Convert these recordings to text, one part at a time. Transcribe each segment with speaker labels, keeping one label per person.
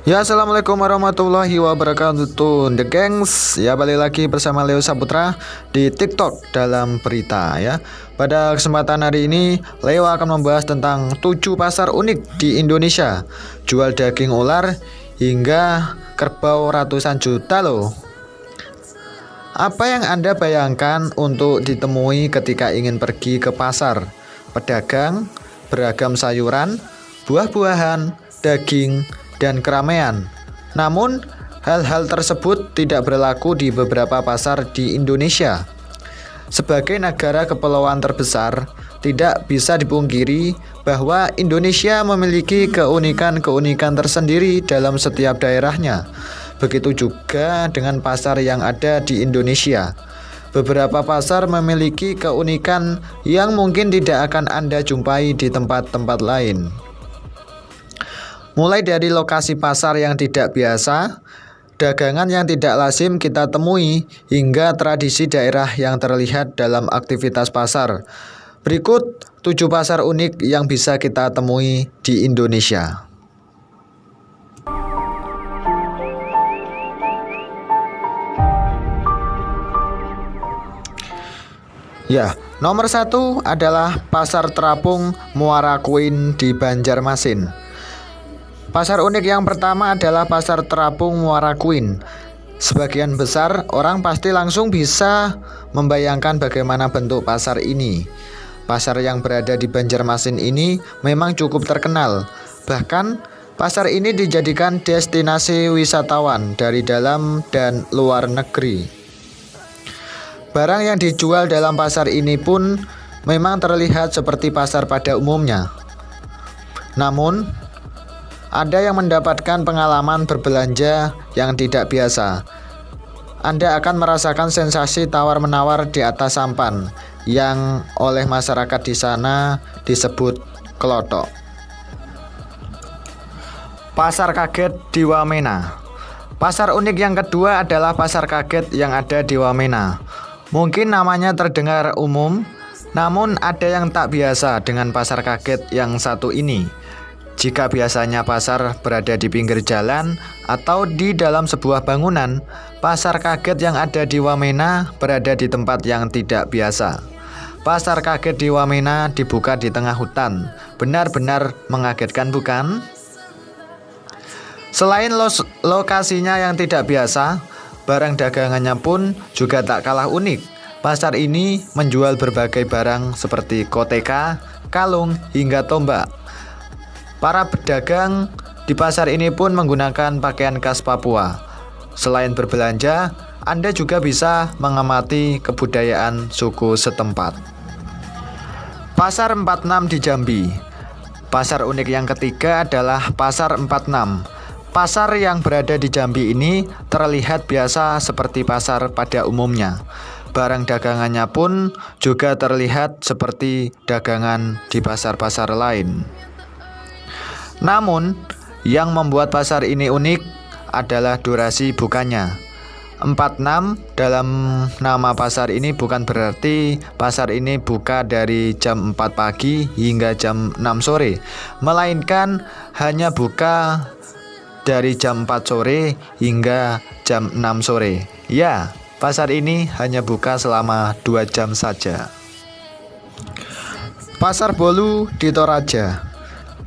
Speaker 1: Ya, assalamualaikum warahmatullahi wabarakatuh, The Gengs. Ya, balik lagi bersama Leo Saputra di TikTok dalam berita ya. Pada kesempatan hari ini, Leo akan membahas tentang 7 pasar unik di Indonesia. Jual daging ular hingga kerbau ratusan juta loh. Apa yang Anda bayangkan untuk ditemui ketika ingin pergi ke pasar? Pedagang, beragam sayuran, buah-buahan, daging, dan keramaian. Namun, hal-hal tersebut tidak berlaku di beberapa pasar di Indonesia. Sebagai negara kepulauan terbesar, tidak bisa dipungkiri bahwa Indonesia memiliki keunikan-keunikan tersendiri dalam setiap daerahnya. Begitu juga dengan pasar yang ada di Indonesia. Beberapa pasar memiliki keunikan yang mungkin tidak akan Anda jumpai di tempat-tempat lain. Mulai dari lokasi pasar yang tidak biasa, dagangan yang tidak lazim kita temui, hingga tradisi daerah yang terlihat dalam aktivitas pasar. Berikut 7 pasar unik yang bisa kita temui di Indonesia. Ya, nomor 1 adalah Pasar Terapung Muara Kuin di Banjarmasin. Pasar unik yang pertama adalah Pasar Terapung Muara Kuin. Sebagian besar orang pasti langsung bisa membayangkan bagaimana bentuk pasar ini. Pasar yang berada di Banjarmasin ini memang cukup terkenal. Bahkan pasar ini dijadikan destinasi wisatawan dari dalam dan luar negeri. Barang yang dijual dalam pasar ini pun memang terlihat seperti pasar pada umumnya. Namun, ada yang mendapatkan pengalaman berbelanja yang tidak biasa. Anda akan merasakan sensasi tawar-menawar di atas sampan yang oleh masyarakat di sana disebut kelotok. Pasar kaget di Wamena. Pasar unik yang kedua adalah pasar kaget yang ada di Wamena. Mungkin namanya terdengar umum, namun ada yang tak biasa dengan pasar kaget yang satu ini. Jika biasanya pasar berada di pinggir jalan atau di dalam sebuah bangunan, pasar kaget yang ada di Wamena berada di tempat yang tidak biasa. Pasar kaget di Wamena dibuka di tengah hutan. Benar-benar mengagetkan, bukan? Selain lokasinya yang tidak biasa, barang dagangannya pun juga tak kalah unik. Pasar ini menjual berbagai barang seperti koteka, kalung, hingga tombak. Para pedagang di pasar ini pun menggunakan pakaian khas Papua. Selain berbelanja, Anda juga bisa mengamati kebudayaan suku setempat. Pasar 46 di Jambi. Pasar unik yang ketiga adalah Pasar 46. Pasar yang berada di Jambi ini terlihat biasa seperti pasar pada umumnya. Barang dagangannya pun juga terlihat seperti dagangan di pasar-pasar lain. Namun, yang membuat pasar ini unik adalah durasi bukanya. 46 dalam nama pasar ini bukan berarti pasar ini buka dari jam 4 pagi hingga jam 6 sore, melainkan hanya buka dari jam 4 sore hingga jam 6 sore. Ya, pasar ini hanya buka selama 2 jam saja. Pasar Bolu di Toraja.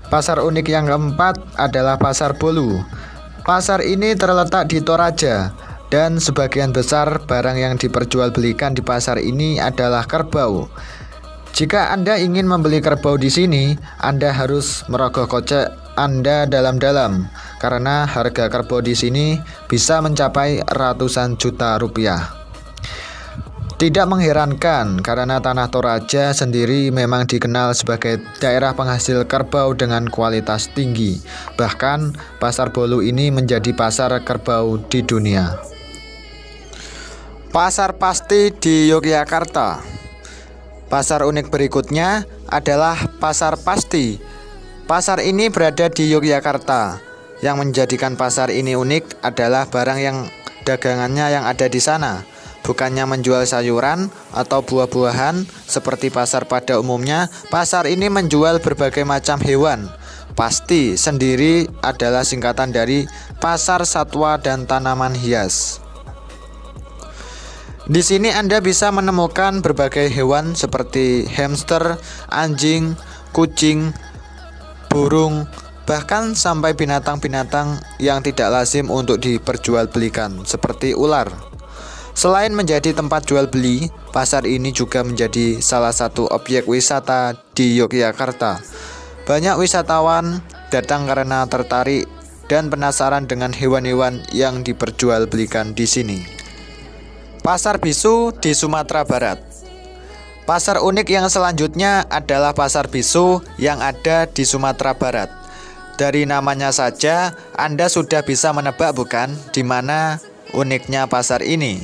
Speaker 1: Pasar unik yang keempat adalah Pasar Bolu. Pasar ini terletak di Toraja dan sebagian besar barang yang diperjualbelikan di pasar ini adalah kerbau. Jika Anda ingin membeli kerbau di sini, Anda harus merogoh kocek Anda dalam-dalam karena harga kerbau di sini bisa mencapai ratusan juta rupiah. Tidak mengherankan karena tanah Toraja sendiri memang dikenal sebagai daerah penghasil kerbau dengan kualitas tinggi. Bahkan Pasar Bolu ini menjadi pasar kerbau di dunia. Pasar Pasti di Yogyakarta. Pasar unik berikutnya adalah Pasar Pasti. Pasar ini berada di Yogyakarta. Yang menjadikan pasar ini unik adalah barang yang dagangannya yang ada di sana. Bukannya menjual sayuran atau buah-buahan seperti pasar pada umumnya, pasar ini menjual berbagai macam hewan. pasti sendiri adalah singkatan dari Pasar Satwa dan Tanaman Hias. Di sini Anda bisa menemukan berbagai hewan seperti hamster, anjing, kucing, burung, bahkan sampai binatang-binatang yang tidak lazim untuk diperjualbelikan seperti ular. Selain menjadi tempat jual beli, pasar ini juga menjadi salah satu objek wisata di Yogyakarta. Banyak wisatawan datang karena tertarik dan penasaran dengan hewan-hewan yang diperjualbelikan di sini. Pasar Bisu di Sumatera Barat. Pasar unik yang selanjutnya adalah Pasar Bisu yang ada di Sumatera Barat. Dari namanya saja, Anda sudah bisa menebak bukan di mana uniknya pasar ini.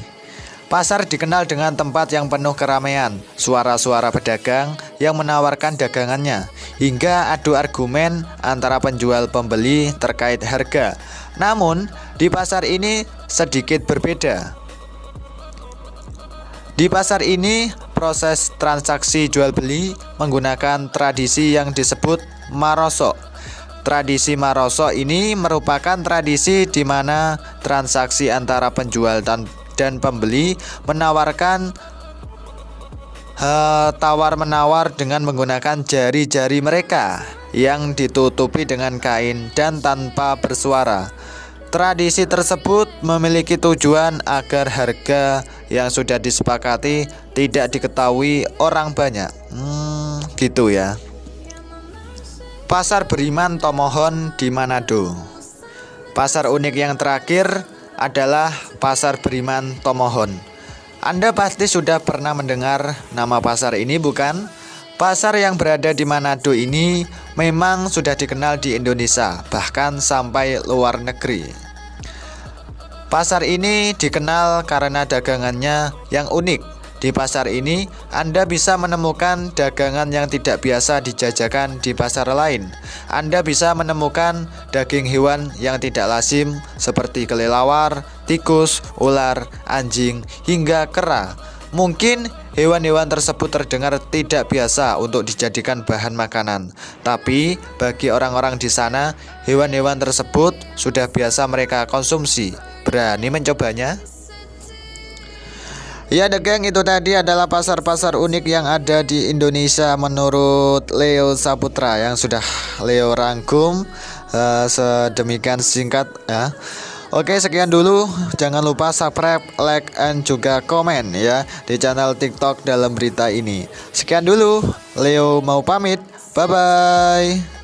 Speaker 1: Pasar dikenal dengan tempat yang penuh keramaian, suara-suara pedagang yang menawarkan dagangannya, hingga adu argumen antara penjual pembeli terkait harga. Namun, di pasar ini sedikit berbeda. Di pasar ini, proses transaksi jual beli menggunakan tradisi yang disebut marosok. Tradisi marosok ini merupakan tradisi di mana transaksi antara penjual dan pembeli menawarkan tawar-menawar dengan menggunakan jari-jari mereka yang ditutupi dengan kain dan tanpa bersuara. Tradisi tersebut memiliki tujuan agar harga yang sudah disepakati tidak diketahui orang banyak. Gitu ya. Pasar Beriman Tomohon di Manado. Pasar unik yang terakhir adalah Pasar Beriman Tomohon. Anda pasti sudah pernah mendengar nama pasar ini bukan? Pasar yang berada di Manado ini memang sudah dikenal di Indonesia, bahkan sampai luar negeri. Pasar ini dikenal karena dagangannya yang unik. Di pasar ini, Anda bisa menemukan dagangan yang tidak biasa dijajakan di pasar lain. Anda bisa menemukan daging hewan yang tidak lazim seperti kelelawar, tikus, ular, anjing, hingga kera. Mungkin hewan-hewan tersebut terdengar tidak biasa untuk dijadikan bahan makanan, tapi bagi orang-orang di sana, hewan-hewan tersebut sudah biasa mereka konsumsi. Berani mencobanya? Ya geng, itu tadi adalah pasar-pasar unik yang ada di Indonesia menurut Leo Saputra yang sudah Leo rangkum sedemikian singkat ya. Oke, sekian dulu. Jangan lupa subscribe, like, and juga komen ya di channel TikTok dalam berita ini. Sekian dulu, Leo mau pamit. Bye-bye.